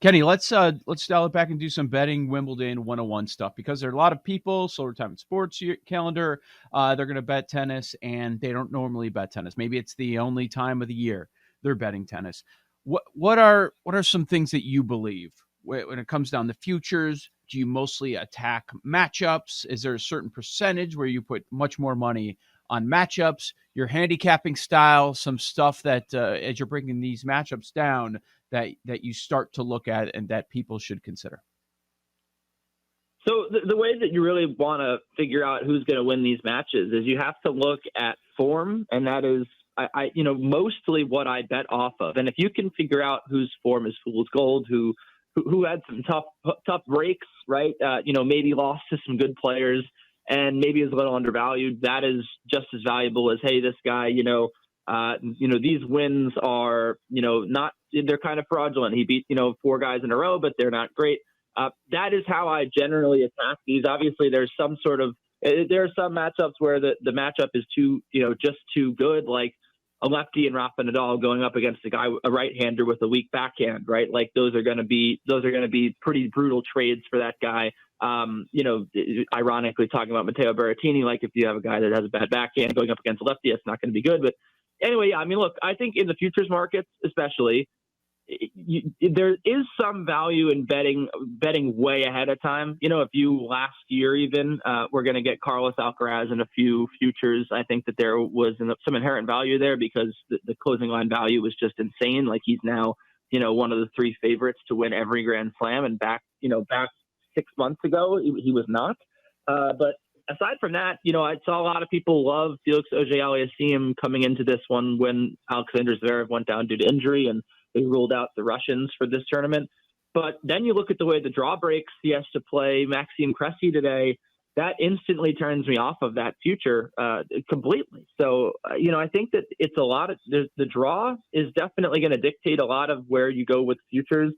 Kenny, let's dial it back and do some betting Wimbledon 101 stuff because there are a lot of people, solar time in sports calendar, they're going to bet tennis and they don't normally bet tennis. Maybe it's the only time of the year they're betting tennis. What are some things that you believe when it comes down to futures? Do you mostly attack matchups? Is there a certain percentage where you put much more money on matchups? Your handicapping style, some stuff that as you're breaking these matchups down that you start to look at and that people should consider? So the way that you really want to figure out who's going to win these matches is you have to look at form, and that is, mostly what I bet off of. And if you can figure out whose form is fool's gold, who had some tough breaks, right? Maybe lost to some good players and maybe is a little undervalued. That is just as valuable as, hey, this guy, these wins are, not, they're kind of fraudulent. He beat, 4 guys in a row, but they're not great. That is how I generally attack these. Obviously, there are some matchups where the matchup is just too good, like a lefty and Rafa Nadal going up against a right-hander with a weak backhand, right? Like those are going to be pretty brutal trades for that guy. Ironically talking about Matteo Berrettini, like if you have a guy that has a bad backhand going up against a lefty, it's not going to be good. But anyway, I mean, look, I think in the futures markets, especially, there is some value in betting way ahead of time. If you last year even we're going to get Carlos Alcaraz in a few futures, I think that there was some inherent value there because the closing line value was just insane. Like he's now, one of the 3 favorites to win every Grand Slam, and back 6 months ago he was not. But aside from that, I saw a lot of people love Felix Auger-Aliassime coming into this one when Alexander Zverev went down due to injury and they ruled out the Russians for this tournament. But then you look at the way the draw breaks. He has to play Maxime Cressy today. That instantly turns me off of that future completely. So, I think that it's a lot of the draw is definitely going to dictate a lot of where you go with futures.